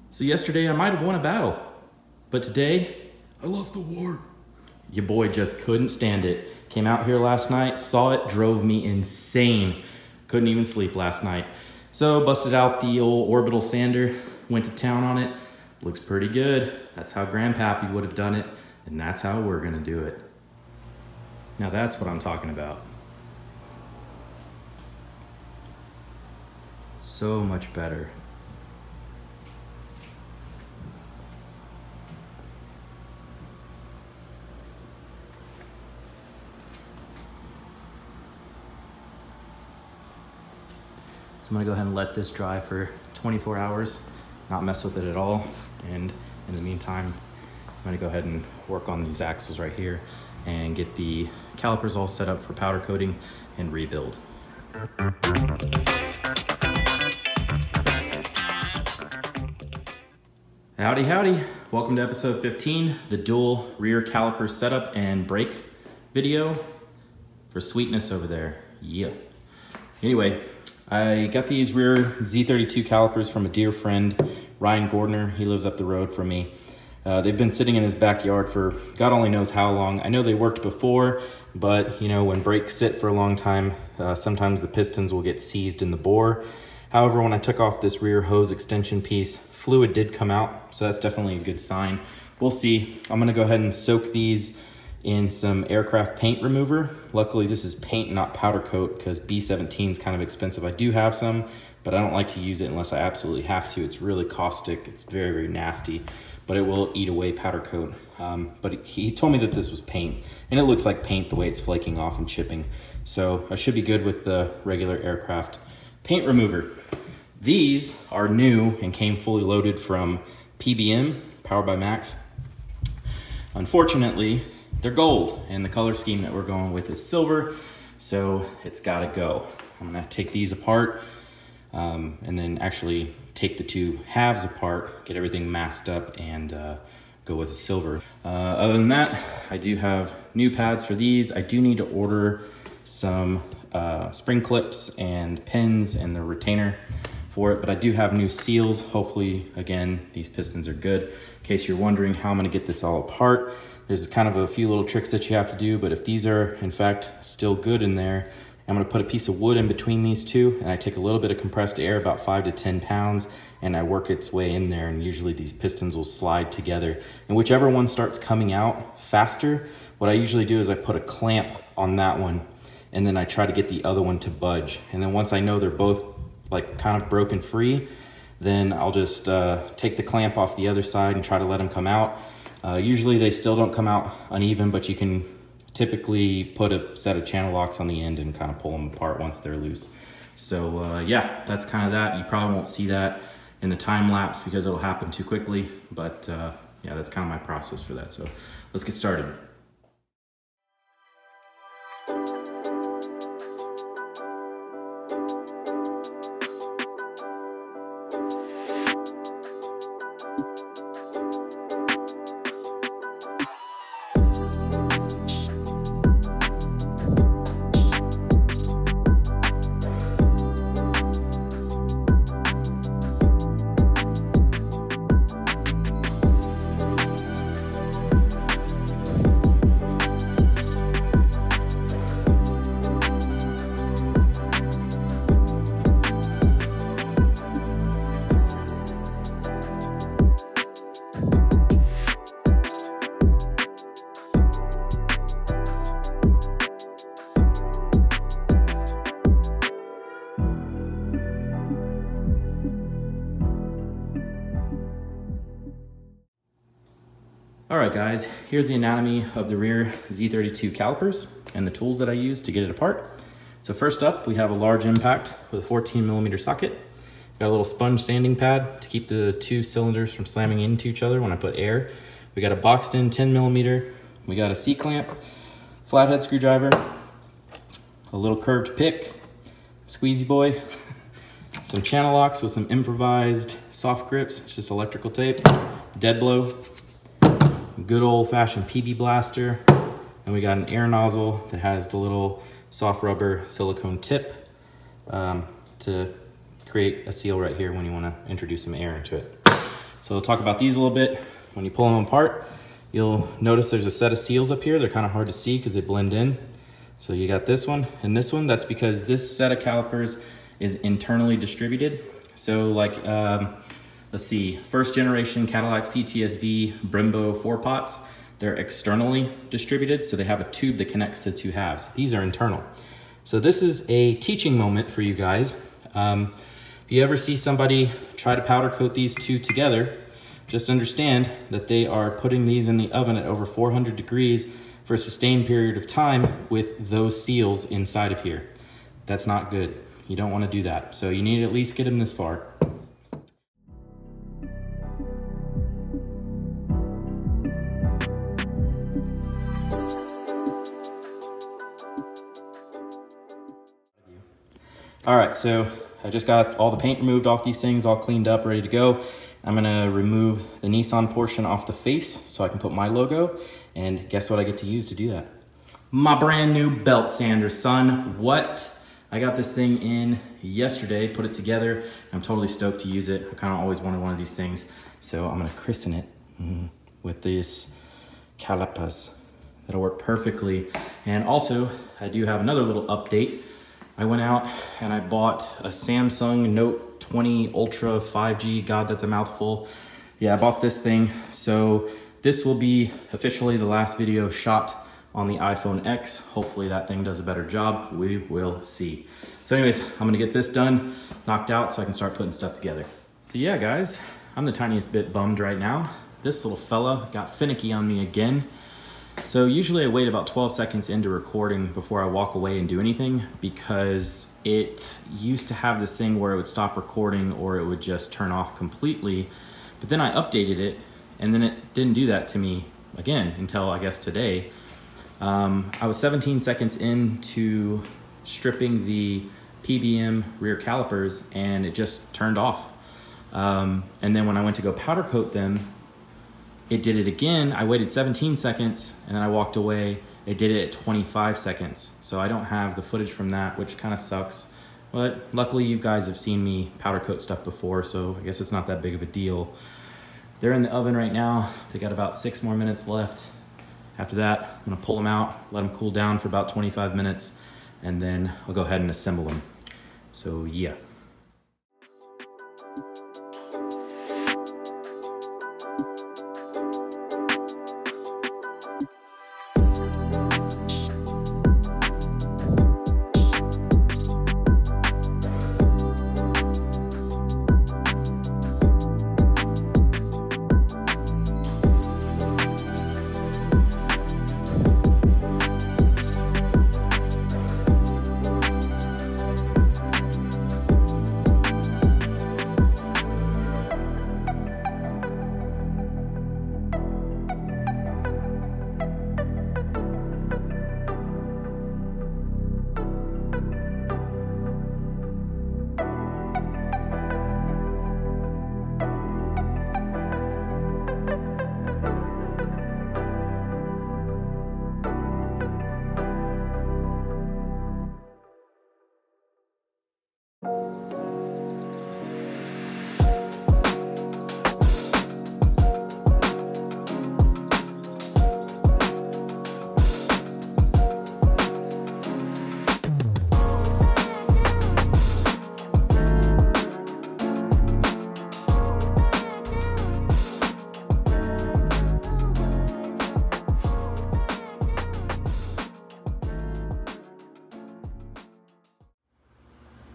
So yesterday I might have won a battle, but today I lost the war. Your boy just couldn't stand it. Came out here last night, saw it, drove me insane. Couldn't even sleep last night. So busted out the old orbital sander, went to town on it. Looks pretty good. That's how Grandpappy would have done it, and that's how we're gonna do it. Now that's what I'm talking about. So much better. So I'm gonna go ahead and let this dry for 24 hours, not mess with it at all. And in the meantime, I'm gonna go ahead and work on these axles right here and get the calipers all set up for powder coating and rebuild. Howdy, howdy. Welcome to episode 15, the dual rear caliper setup and brake video for Sweetness over there. Yeah. Anyway, I got these rear Z32 calipers from a dear friend, Ryan Gordner. He lives up the road from me. They've been sitting in his backyard for God only knows how long. I know they worked before, but you know, when brakes sit for a long time, sometimes the pistons will get seized in the bore. However, when I took off this rear hose extension piece, fluid did come out, so that's definitely a good sign. We'll see. I'm gonna go ahead and soak these in some aircraft paint remover. Luckily, this is paint, not powder coat, because B17 is kind of expensive. I do have some, but I don't like to use it unless I absolutely have to. It's really caustic. It's very, very nasty, but it will eat away powder coat. But he told me that this was paint, and it looks like paint the way it's flaking off and chipping. So I should be good with the regular aircraft paint remover. These are new and came fully loaded from PBM, Powered by Max. Unfortunately, they're gold, and the color scheme that we're going with is silver, so it's gotta go. I'm gonna take these apart and then actually take the two halves apart, get everything masked up, and go with the silver. Other than that, I do have new pads for these. I do need to order some spring clips and pins and the retainer for it, but I do have new seals. Hopefully, again, these pistons are good. In case you're wondering how I'm gonna get this all apart, there's kind of a few little tricks that you have to do, but if these are in fact still good in there, I'm gonna put a piece of wood in between these two, and I take a little bit of compressed air, about 5 to 10 pounds, and I work its way in there, and usually these pistons will slide together. And whichever one starts coming out faster, what I usually do is I put a clamp on that one, and then I try to get the other one to budge. And then once I know they're both like kind of broken free, then I'll just take the clamp off the other side and try to let them come out. Usually they still don't come out uneven, but you can typically put a set of channel locks on the end and kind of pull them apart once they're loose. So yeah, that's kind of that. You probably won't see that in the time lapse because it'll happen too quickly, but yeah, that's kind of my process for that. So let's get started. All right, guys, here's the anatomy of the rear Z32 calipers and the tools that I use to get it apart. So first up, we have a large impact with a 14mm socket. Got a little sponge sanding pad to keep the two cylinders from slamming into each other when I put air. We got a boxed in 10mm. We got a C-clamp, flathead screwdriver, a little curved pick, squeezy boy, some channel locks with some improvised soft grips. It's just electrical tape, dead blow, good old-fashioned PB blaster, and we got an air nozzle that has the little soft rubber silicone tip to create a seal right here when you want to introduce some air into it. So we'll talk about these a little bit. When you pull them apart, you'll notice there's a set of seals up here. They're kind of hard to see because they blend in. So you got this one and this one. That's because this set of calipers is internally distributed. So like, let's see, first generation Cadillac CTSV Brembo 4-pots, they're externally distributed. So they have a tube that connects to the two halves. These are internal. So this is a teaching moment for you guys. If you ever see somebody try to powder coat these two together, just understand that they are putting these in the oven at over 400 degrees for a sustained period of time with those seals inside of here. That's not good. You don't want to do that. So you need to at least get them this far. All right, so I just got all the paint removed off these things, all cleaned up, ready to go. I'm gonna remove the Nissan portion off the face so I can put my logo, and guess what I get to use to do that? My brand new belt sander, son. What? I got this thing in yesterday, put it together. I'm totally stoked to use it. I kind of always wanted one of these things, so I'm gonna christen it with this Calipers. That'll work perfectly. And also, I do have another little update. I went out and I bought a Samsung Note 20 Ultra 5G. God, that's a mouthful. Yeah, I bought this thing. So this will be officially the last video shot on the iPhone X. Hopefully that thing does a better job. We will see. So anyways, I'm gonna get this done, knocked out so I can start putting stuff together. So yeah, guys, I'm the tiniest bit bummed right now. This little fella got finicky on me again. So usually I wait about 12 seconds into recording before I walk away and do anything, because it used to have this thing where it would stop recording or it would just turn off completely. But then I updated it and then it didn't do that to me again until I guess today. I was 17 seconds into stripping the PBM rear calipers and it just turned off. And then when I went to go powder coat them, it did it again. I waited 17 seconds and then I walked away. It did it at 25 seconds. So I don't have the footage from that, which kind of sucks. But luckily you guys have seen me powder coat stuff before, so I guess it's not that big of a deal. They're in the oven right now. They got about 6 more minutes left. After that, I'm gonna pull them out, let them cool down for about 25 minutes, and then I'll go ahead and assemble them. So yeah.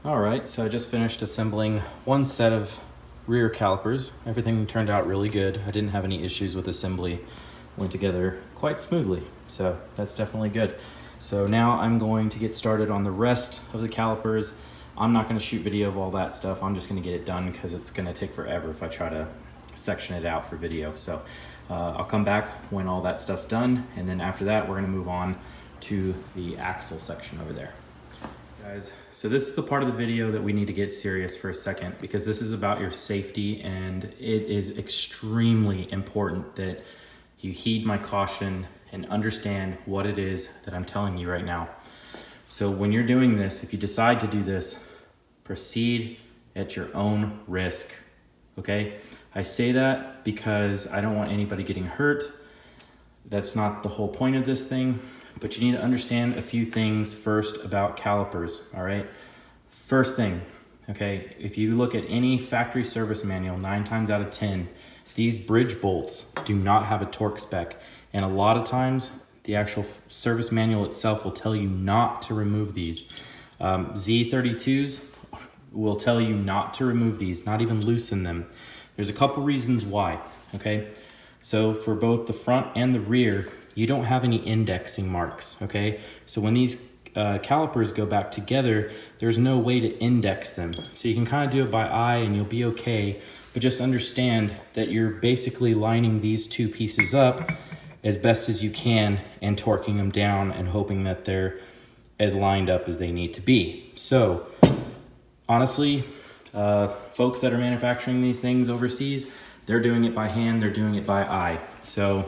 All right, so I just finished assembling one set of rear calipers. Everything turned out really good. I didn't have any issues with assembly. Went together quite smoothly, so that's definitely good. So now I'm going to get started on the rest of the calipers. I'm not gonna shoot video of all that stuff. I'm just gonna get it done because it's gonna take forever if I try to section it out for video. So I'll come back when all that stuff's done, and then after that, we're gonna move on to the axle section over there. Guys, so this is the part of the video that we need to get serious for a second, because this is about your safety, and it is extremely important that you heed my caution and understand what it is that I'm telling you right now. So when you're doing this, if you decide to do this, proceed at your own risk, okay? I say that because I don't want anybody getting hurt. That's not the whole point of this thing, but you need to understand a few things first about calipers, all right? First thing, okay, if you look at any factory service manual, 9 times out of 10, these bridge bolts do not have a torque spec. And a lot of times, the actual service manual itself will tell you not to remove these. Z32s will tell you not to remove these, not even loosen them. There's a couple reasons why, okay? So for both the front and the rear, you don't have any indexing marks, okay? So when these calipers go back together, there's no way to index them. So you can kind of do it by eye and you'll be okay, but just understand that you're basically lining these two pieces up as best as you can and torquing them down and hoping that they're as lined up as they need to be. So honestly, folks that are manufacturing these things overseas, they're doing it by hand, they're doing it by eye. So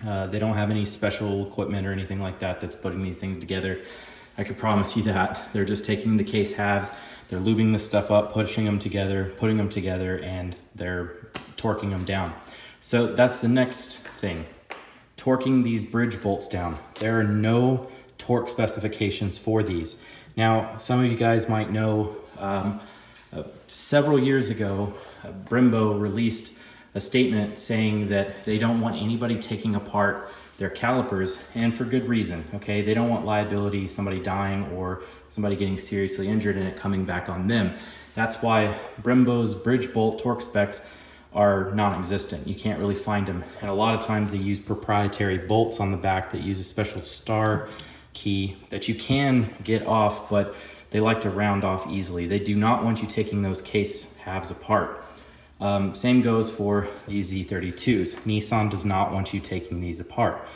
they don't have any special equipment or anything like that that's putting these things together. I can promise you that. They're just taking the case halves, they're lubing this stuff up, pushing them together, putting them together, and they're torquing them down. So that's the next thing. Torquing these bridge bolts down. There are no torque specifications for these. Now, some of you guys might know, several years ago, Brembo released a statement saying that they don't want anybody taking apart their calipers, and for good reason, okay? They don't want liability, somebody dying or somebody getting seriously injured and it coming back on them. That's why Brembo's bridge bolt torque specs are non-existent. You can't really find them. And a lot of times they use proprietary bolts on the back that use a special star key that you can get off, but they like to round off easily. They do not want you taking those case halves apart. Same goes for these Z32s. Nissan does not want you taking these apart.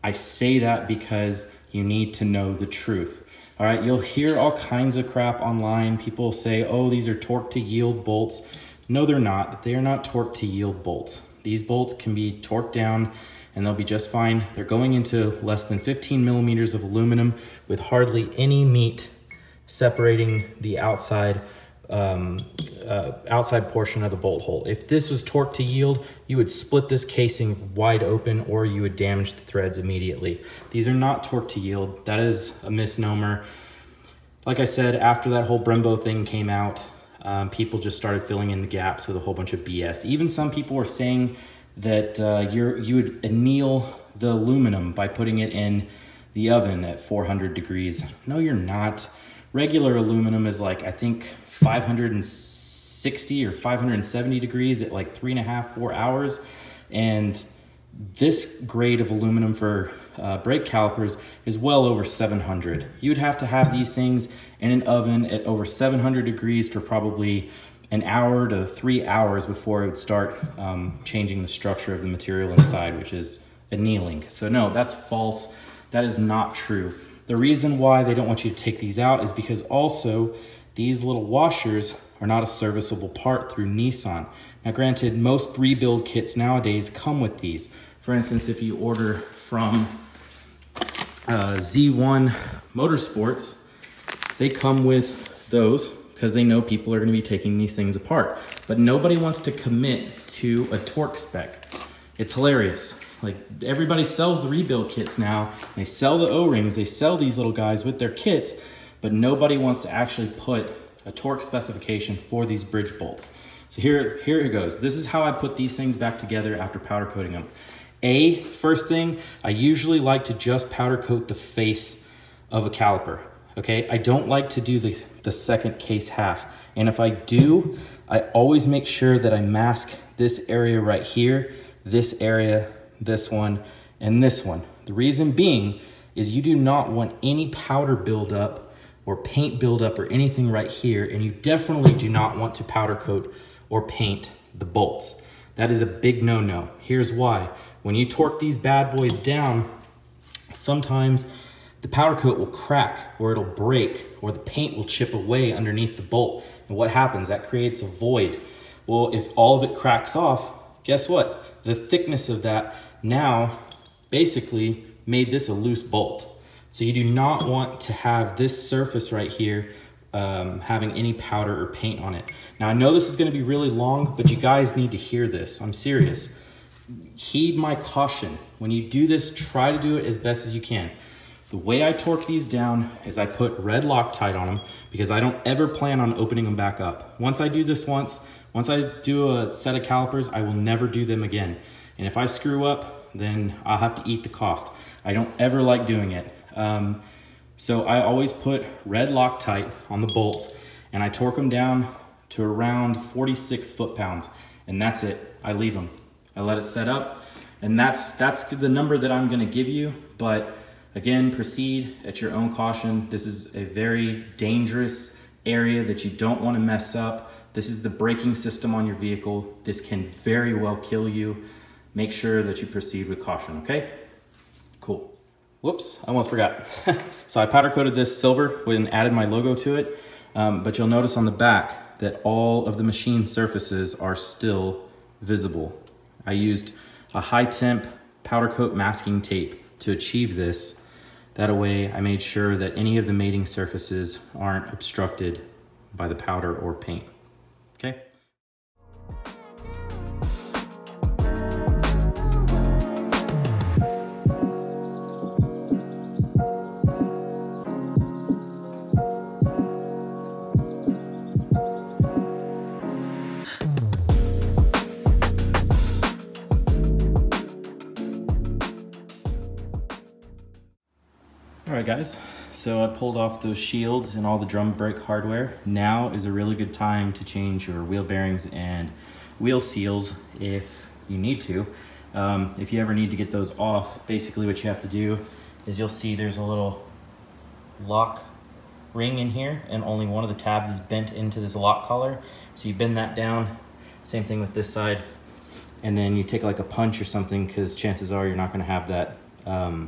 I say that because you need to know the truth. All right, you'll hear all kinds of crap online. People say, oh, these are torque to yield bolts. No, they're not. They are not torque to yield bolts. These bolts can be torqued down and they'll be just fine. They're going into less than 15 millimeters of aluminum with hardly any meat separating the outside portion of the bolt hole. If this was torqued to yield, you would split this casing wide open or you would damage the threads immediately. These are not torqued to yield. That is a misnomer. Like I said, after that whole Brembo thing came out, people just started filling in the gaps with a whole bunch of BS. Even some people were saying that you would anneal the aluminum by putting it in the oven at 400 degrees. No, you're not. Regular aluminum is like, I think 560 or 570 degrees at like 3.5, 4 hours. And this grade of aluminum for brake calipers is well over 700. You would have to have these things in an oven at over 700 degrees for probably an hour to 3 hours before it would start changing the structure of the material inside, which is annealing. So no, that's false. That is not true. The reason why they don't want you to take these out is because also these little washers are not a serviceable part through Nissan. Now granted, most rebuild kits nowadays come with these. For instance, if you order from Z1 Motorsports, they come with those because they know people are going to be taking these things apart. But nobody wants to commit to a torque spec. It's hilarious. Like, everybody sells the rebuild kits now. They sell the O-rings, they sell these little guys with their kits, but nobody wants to actually put a torque specification for these bridge bolts. So here it goes. This is how I put these things back together after powder coating them. First thing, I usually like to just powder coat the face of a caliper, okay? I don't like to do the second case half. And if I do, I always make sure that I mask this area right here, this area, this one, and this one. The reason being is you do not want any powder buildup or paint buildup or anything right here, and you definitely do not want to powder coat or paint the bolts. That is a big no-no. Here's why. When you torque these bad boys down, sometimes the powder coat will crack or it'll break or the paint will chip away underneath the bolt. And what happens? That creates a void. Well, if all of it cracks off, guess what? The thickness of that now basically made this a loose bolt. So you do not want to have this surface right here having any powder or paint on it. Now I know this is gonna be really long, but you guys need to hear this. I'm serious. Heed my caution. When you do this, try to do it as best as you can. The way I torque these down is I put red Loctite on them because I don't ever plan on opening them back up. Once I do this once I do a set of calipers, I will never do them again. And if I screw up, then I'll have to eat the cost. I don't ever like doing it. So I always put red Loctite on the bolts and I torque them down to around 46 foot-pounds. And that's it, I leave them. I let it set up, and that's the number that I'm gonna give you. But again, proceed at your own caution. This is a very dangerous area that you don't wanna mess up. This is the braking system on your vehicle. This can very well kill you. Make sure that you proceed with caution, okay? Cool. Whoops, I almost forgot. So I powder coated this silver and added my logo to it, but you'll notice on the back that all of the machine surfaces are still visible. I used a high temp powder coat masking tape to achieve this. That way I made sure that any of the mating surfaces aren't obstructed by the powder or paint, okay? All right guys, so I pulled off those shields and all the drum brake hardware. Now is a really good time to change your wheel bearings and wheel seals if you need to. If you ever need to get those off, basically what you have to do is you'll see there's a little lock ring in here and only one of the tabs is bent into this lock collar. So you bend that down, same thing with this side, and then you take like a punch or something because chances are you're not gonna have that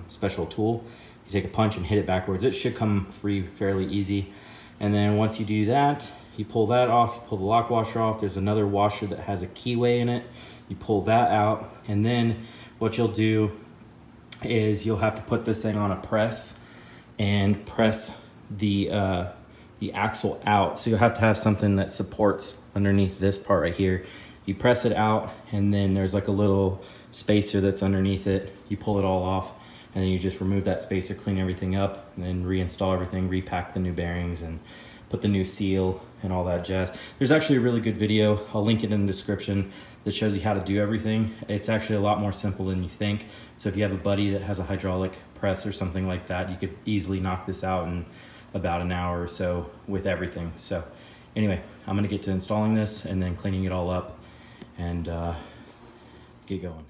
special tool. You take a punch and hit it backwards. It should come free fairly easy. And then once you do that, you pull that off, you pull the lock washer off. There's another washer that has a keyway in it. You pull that out. And then what you'll do is you'll have to put this thing on a press and press the axle out. So you'll have to have something that supports underneath this part right here. You press it out and then there's like a little spacer that's underneath it. You pull it all off. And then you just remove that spacer, clean everything up, and then reinstall everything, repack the new bearings, and put the new seal and all that jazz. There's actually a really good video, I'll link it in the description, that shows you how to do everything. It's actually a lot more simple than you think. So if you have a buddy that has a hydraulic press or something like that, you could easily knock this out in about an hour or so with everything. So anyway, I'm gonna get to installing this and then cleaning it all up and get going.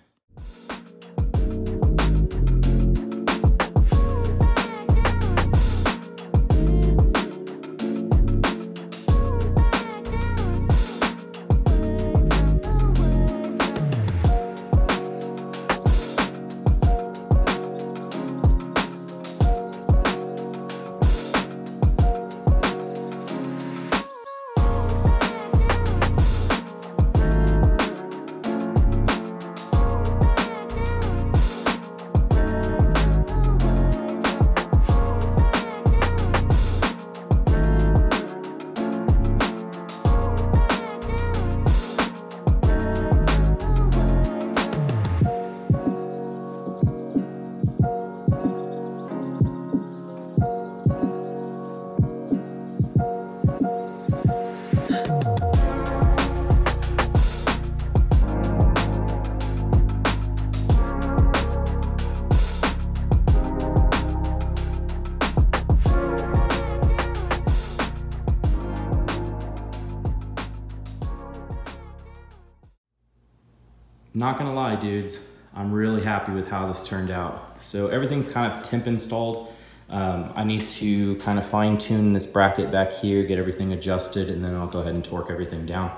Not gonna lie, dudes, I'm really happy with how this turned out. So everything kind of temp installed. I need to kind of fine tune this bracket back here, get everything adjusted, and then I'll go ahead and torque everything down.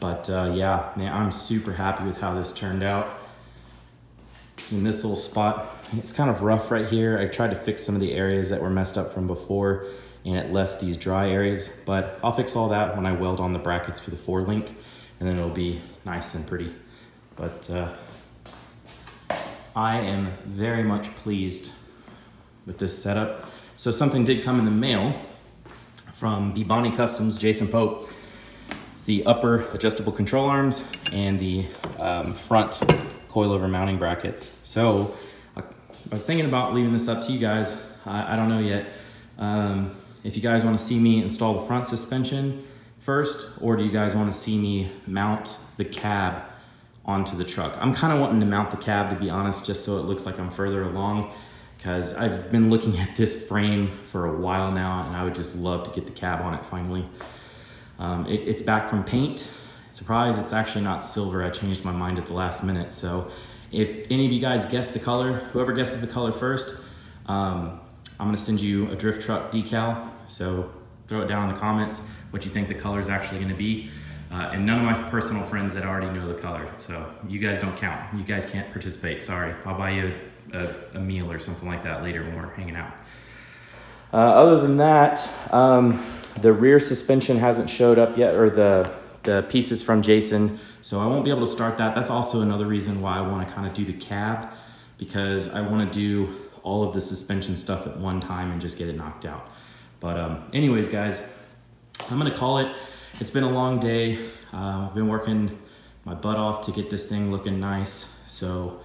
But yeah, man, I'm super happy with how this turned out. In this little spot, it's kind of rough right here. I tried to fix some of the areas that were messed up from before and it left these dry areas, but I'll fix all that when I weld on the brackets for the 4-link, and then it'll be nice and pretty. But I am very much pleased with this setup. So something did come in the mail from Beebani Customs, Jason Pope. It's the upper adjustable control arms and the front coilover mounting brackets. So I was thinking about leaving this up to you guys. I don't know yet. If you guys want to see me install the front suspension first, or do you guys want to see me mount the cab onto the truck? I'm kind of wanting to mount the cab, to be honest, just so it looks like I'm further along, because I've been looking at this frame for a while now and I would just love to get the cab on it finally. It's back from paint. Surprise, it's actually not silver. I changed my mind at the last minute. So if any of you guys guess the color, whoever guesses the color first, I'm gonna send you a drift truck decal. So throw it down in the comments what you think the color is actually gonna be. And none of my personal friends that already know the color. So you guys don't count. You guys can't participate, sorry. I'll buy you a meal or something like that later when we're hanging out. Other than that, the rear suspension hasn't showed up yet, or the pieces from Jason, so I won't be able to start that. That's also another reason why I want to kind of do the cab, because I want to do all of the suspension stuff at one time and just get it knocked out. But anyways, guys, I'm gonna call it. It's been a long day. I've been working my butt off to get this thing looking nice, so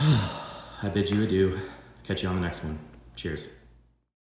I bid you adieu. Catch you on the next one. Cheers.